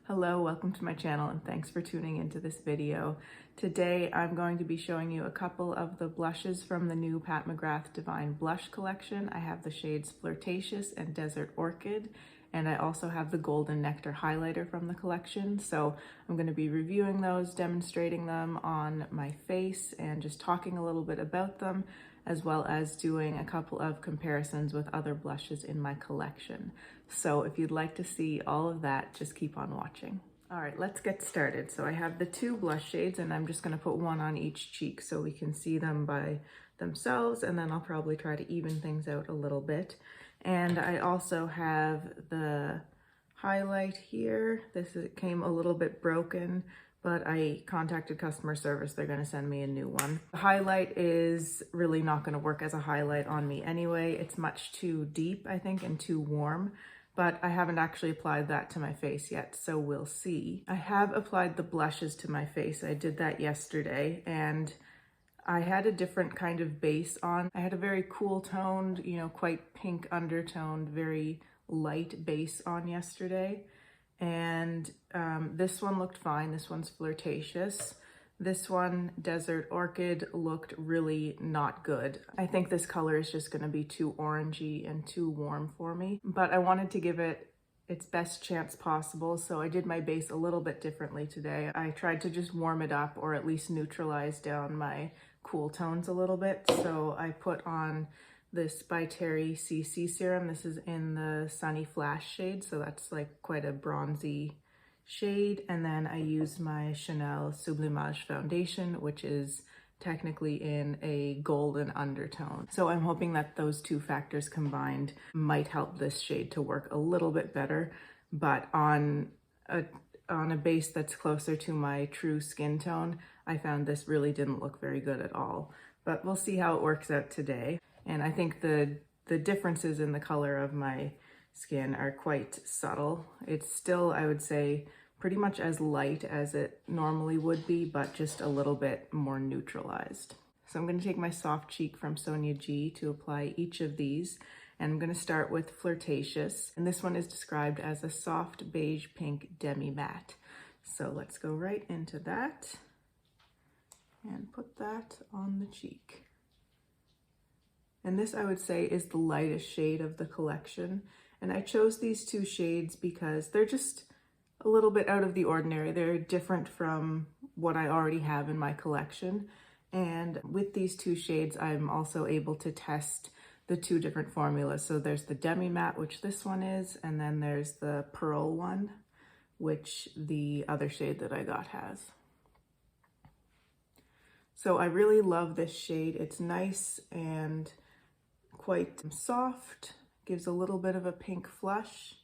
Hello, welcome to my channel and thanks for tuning into this video. Today I'm going to be showing you a couple of the blushes from the new Pat McGrath Divine Blush collection. I have the shades Fleurtatious and Desert Orchid, and I also have the Golden Nectar highlighter from the collection. So I'm going to be reviewing those, demonstrating them on my face, and just talking a little bit about them, as well as doing a couple of comparisons with other blushes in my collection. So if you'd like to see all of that, just keep on watching. All right, let's get started. So I have the two blush shades and I'm just gonna put one on each cheek so we can see them by themselves, and then I'll probably try to even things out a little bit. And I also have the highlight here. Came a little bit broken, but I contacted customer service. They're gonna send me a new one. The highlight is really not gonna work as a highlight on me anyway. It's much too deep, I think, and too warm, but I haven't actually applied that to my face yet, so we'll see. I have applied the blushes to my face. I did that yesterday, and I had a different kind of base on. I had a very cool toned, quite pink undertoned, very light base on yesterday. And this one looked fine. This one's Fleurtatious. This one, Desert Orchid, looked really not good. I think this color is just gonna be too orangey and too warm for me, but I wanted to give it its best chance possible, so I did my base a little bit differently today. I tried to just warm it up, or at least neutralize down my cool tones a little bit. So I put on this by Terry CC serum. This is in the Sunny Flash shade, so that's like quite a bronzy shade. And then I used my Chanel Sublimage foundation, which is technically in a golden undertone. So I'm hoping that those two factors combined might help this shade to work a little bit better, but on a base that's closer to my true skin tone, I found this really didn't look very good at all. But we'll see how it works out today. And I think the differences in the color of my skin are quite subtle. It's still, I would say, pretty much as light as it normally would be, but just a little bit more neutralized. So I'm going to take my soft cheek from Sonia G to apply each of these. And I'm going to start with Fleurtatious. And this one is described as a soft beige pink demi matte. So let's go right into that and put that on the cheek. And this, I would say, is the lightest shade of the collection. And I chose these two shades because they're just a little bit out of the ordinary. They're different from what I already have in my collection. And with these two shades, I'm also able to test the two different formulas. So there's the demi matte, which this one is, and then there's the pearl one, which the other shade that I got has. So I really love this shade. It's nice and quite soft, gives a little bit of a pink flush,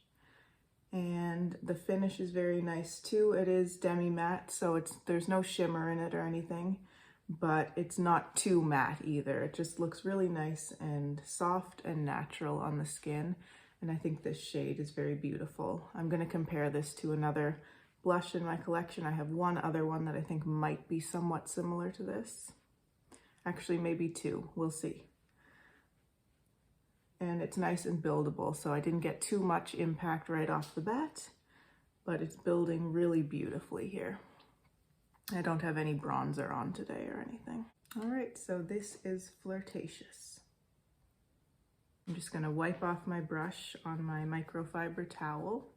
and the finish is very nice too. It is demi matte, so there's no shimmer in it or anything, but it's not too matte either. It just looks really nice and soft and natural on the skin, and I think this shade is very beautiful. I'm going to compare this to another blush in my collection. I have one other one that I think might be somewhat similar to this. Actually, maybe two. We'll see. And it's nice and buildable, so I didn't get too much impact right off the bat, but it's building really beautifully here. I don't have any bronzer on today or anything. All right, so this is Fleurtatious. I'm just gonna wipe off my brush on my microfiber towel,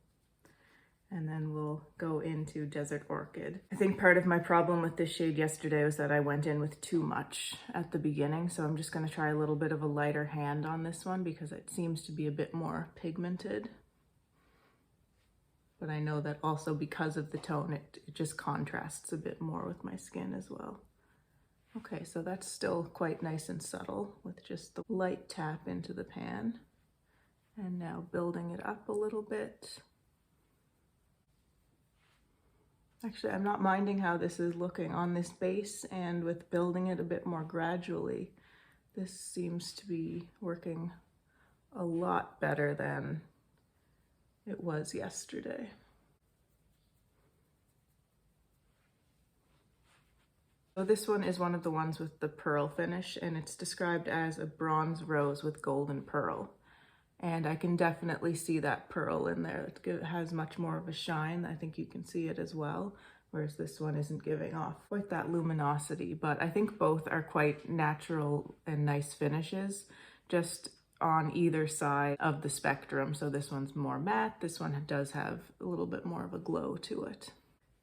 and then we'll go into Desert Orchid. I think part of my problem with this shade yesterday was that I went in with too much at the beginning, so I'm just gonna try a little bit of a lighter hand on this one because it seems to be a bit more pigmented. But I know that also because of the tone, it just contrasts a bit more with my skin as well. Okay, so that's still quite nice and subtle with just the light tap into the pan. And now building it up a little bit. Actually, I'm not minding how this is looking on this base, and with building it a bit more gradually, this seems to be working a lot better than it was yesterday. So this one is one of the ones with the pearl finish, and it's described as a bronze rose with golden pearl. And I can definitely see that pearl in there. It has much more of a shine. I think you can see it as well, whereas this one isn't giving off quite that luminosity. But I think both are quite natural and nice finishes, just on either side of the spectrum. So this one's more matte. This one does have a little bit more of a glow to it.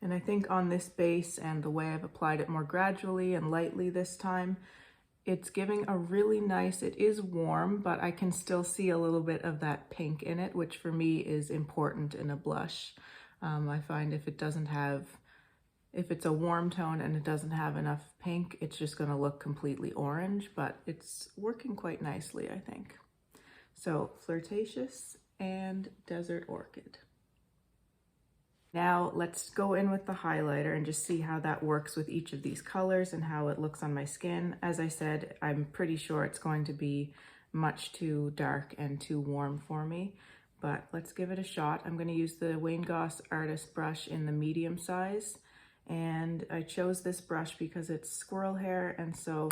And I think on this base and the way I've applied it more gradually and lightly this time, it's giving a really nice, it is warm, but I can still see a little bit of that pink in it, which for me is important in a blush. I find if it's a warm tone and it doesn't have enough pink, it's just gonna look completely orange, but it's working quite nicely, I think. So Fleurtatious and Desert Orchid. Now let's go in with the highlighter and just see how that works with each of these colors and how it looks on my skin. As I said, I'm pretty sure it's going to be much too dark and too warm for me, but let's give it a shot. I'm going to use the Wayne Goss Artist brush in the medium size, and I chose this brush because it's squirrel hair, and so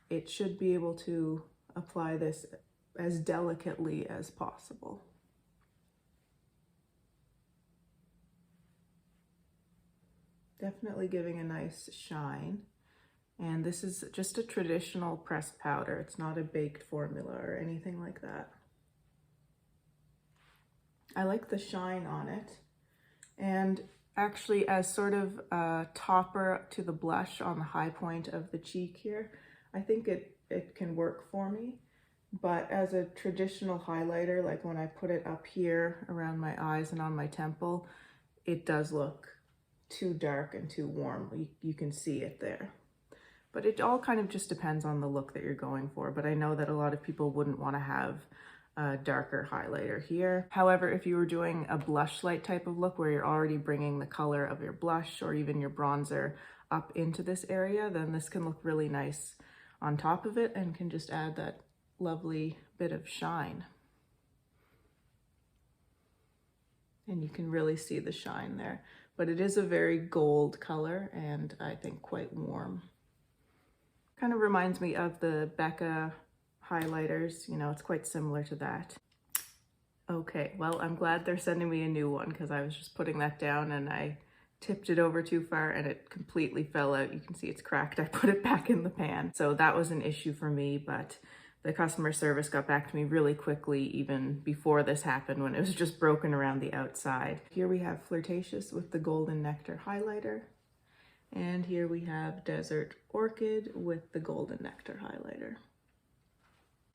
it should be able to apply this as delicately as possible. Definitely giving a nice shine. And this is just a traditional pressed powder. It's not a baked formula or anything like that. I like the shine on it. And actually, as sort of a topper to the blush on the high point of the cheek here, I think it can work for me. But as a traditional highlighter, like when I put it up here around my eyes and on my temple, it does look too dark and too warm. You can see it there. But it all kind of just depends on the look that you're going for. But I know that a lot of people wouldn't want to have a darker highlighter here. However, if you were doing a blush light type of look where you're already bringing the color of your blush or even your bronzer up into this area, then this can look really nice on top of it and can just add that lovely bit of shine. And you can really see the shine there. But it is a very gold color and I think quite warm. Kind of reminds me of the Becca highlighters, you know, it's quite similar to that. Okay, well, I'm glad they're sending me a new one because I was just putting that down and I tipped it over too far and it completely fell out. You can see it's cracked. I put it back in the pan. So that was an issue for me, but the customer service got back to me really quickly, even before this happened, when it was just broken around the outside. Here we have Fleurtatious with the Golden Nectar highlighter. And here we have Desert Orchid with the Golden Nectar highlighter.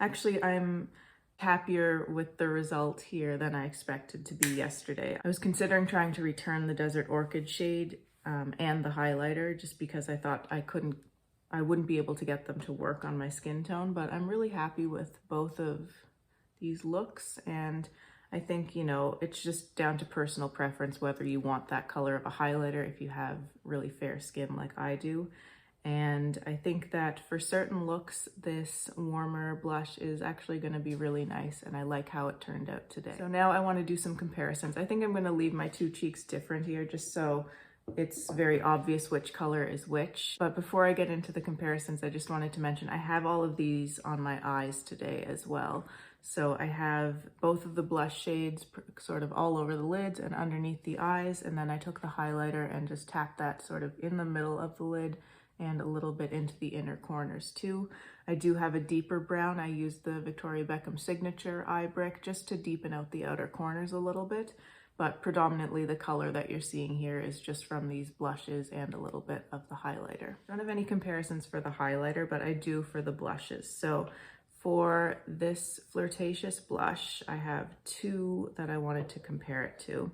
Actually, I'm happier with the result here than I expected to be yesterday. I was considering trying to return the Desert Orchid shade and the highlighter just because I thought I wouldn't be able to get them to work on my skin tone, but I'm really happy with both of these looks. And I think, you know, it's just down to personal preference whether you want that color of a highlighter if you have really fair skin like I do. And I think that for certain looks, this warmer blush is actually going to be really nice, and I like how it turned out today. So now I want to do some comparisons. I think I'm going to leave my two cheeks different here just so it's very obvious which color is which. But before I get into the comparisons, I just wanted to mention I have all of these on my eyes today as well. So I have both of the blush shades sort of all over the lids and underneath the eyes, and then I took the highlighter and just tapped that sort of in the middle of the lid and a little bit into the inner corners too. I do have a deeper brown. I used the Victoria Beckham Signature eye brick just to deepen out the outer corners a little bit, but predominantly the color that you're seeing here is just from these blushes and a little bit of the highlighter. I don't have any comparisons for the highlighter, but I do for the blushes. So for this Fleurtatious blush, I have two that I wanted to compare it to.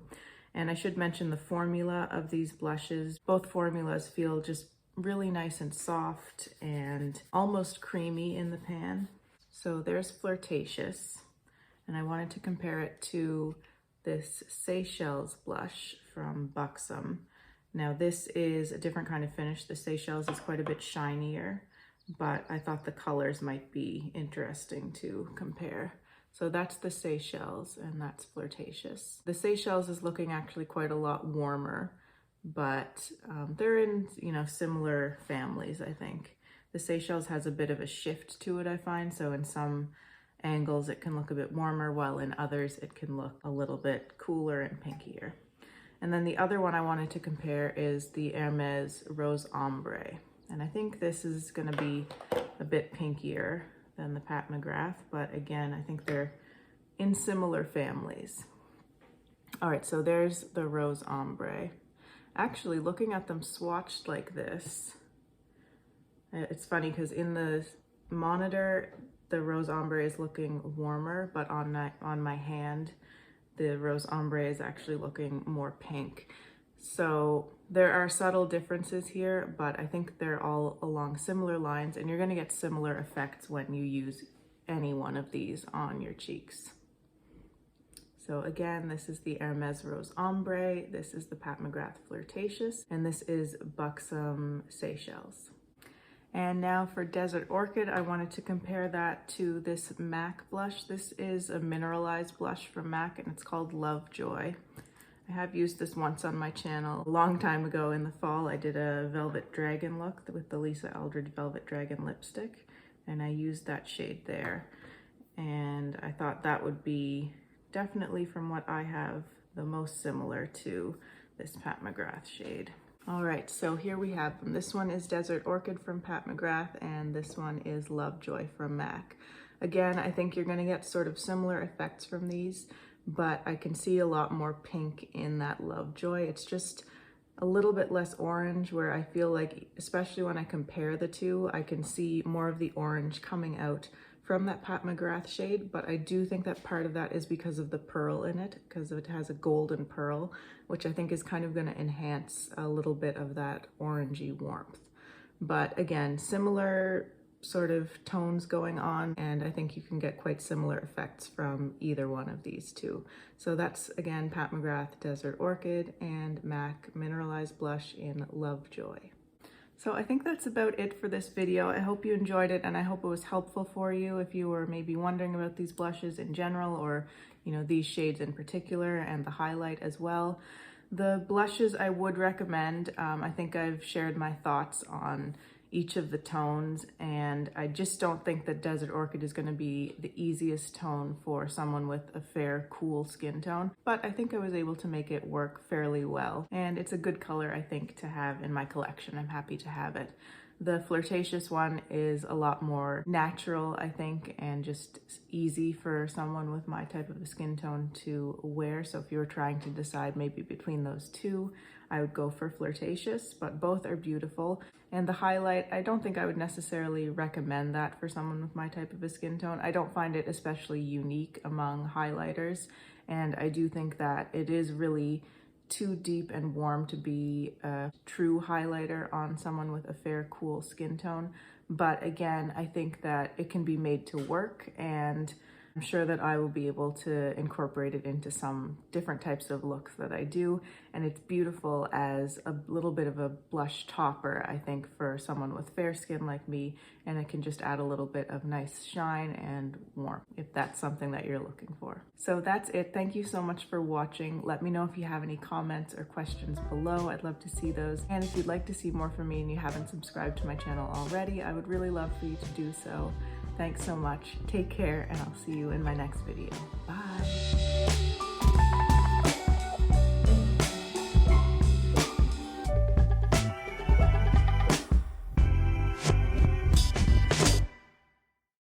And I should mention the formula of these blushes. Both formulas feel just really nice and soft and almost creamy in the pan. So there's Fleurtatious, and I wanted to compare it to this Seychelles blush from Beckham. Now this is a different kind of finish. The Seychelles is quite a bit shinier, but I thought the colors might be interesting to compare. So that's the Seychelles and that's Fleurtatious. The Seychelles is looking actually quite a lot warmer, but they're in, you know, similar families, I think. The Seychelles has a bit of a shift to it, I find. So in some angles it can look a bit warmer, while in others it can look a little bit cooler and pinkier. And then the other one I wanted to compare is the Hermes Rose Ombre. And I think this is gonna be a bit pinkier than the Pat McGrath, but again, I think they're in similar families. All right, so there's the Rose Ombre. Actually, looking at them swatched like this, it's funny because in the monitor, the Rose Ombre is looking warmer, but on my hand, the Rose Ombre is actually looking more pink. So there are subtle differences here, but I think they're all along similar lines, and you're gonna get similar effects when you use any one of these on your cheeks. So again, this is the Hermes Rose Ombre, this is the Pat McGrath Fleurtatious, and this is Buxom Seychelles. And now for Desert Orchid, I wanted to compare that to this MAC blush. This is a mineralized blush from MAC, and it's called Lovejoy. I have used this once on my channel a long time ago in the fall. I did a Velvet Dragon look with the Lisa Eldridge Velvet Dragon lipstick, and I used that shade there. And I thought that would be definitely, from what I have, the most similar to this Pat McGrath shade. All right, so here we have them. This one is Desert Orchid from Pat McGrath, and this one is Lovejoy from MAC. Again, I think you're gonna get sort of similar effects from these, but I can see a lot more pink in that Lovejoy. It's just a little bit less orange, where I feel like, especially when I compare the two, I can see more of the orange coming out from that Pat McGrath shade, but I do think that part of that is because of the pearl in it, because it has a golden pearl, which I think is kind of gonna enhance a little bit of that orangey warmth. But again, similar sort of tones going on, and I think you can get quite similar effects from either one of these two. So that's, again, Pat McGrath Desert Orchid and MAC Mineralized Blush in Lovejoy. So I think that's about it for this video. I hope you enjoyed it, and I hope it was helpful for you if you were maybe wondering about these blushes in general, or these shades in particular, and the highlight as well. The blushes I would recommend, I think I've shared my thoughts on each of the tones, and I just don't think that Desert Orchid is going to be the easiest tone for someone with a fair, cool skin tone, but I think I was able to make it work fairly well, and it's a good color, I think, to have in my collection. I'm happy to have it. The Fleurtatious one is a lot more natural, I think, and just easy for someone with my type of a skin tone to wear. So if you were trying to decide maybe between those two, I would go for Fleurtatious, but both are beautiful. And the highlight, I don't think I would necessarily recommend that for someone with my type of a skin tone. I don't find it especially unique among highlighters, and I do think that it is really too deep and warm to be a true highlighter on someone with a fair, cool skin tone. But again, I think that it can be made to work, and I'm sure that I will be able to incorporate it into some different types of looks that I do. And it's beautiful as a little bit of a blush topper, I think, for someone with fair skin like me. And it can just add a little bit of nice shine and warmth, if that's something that you're looking for. So that's it. Thank you so much for watching. Let me know if you have any comments or questions below. I'd love to see those. And if you'd like to see more from me and you haven't subscribed to my channel already, I would really love for you to do so. Thanks so much. Take care, and I'll see you in my next video. Bye.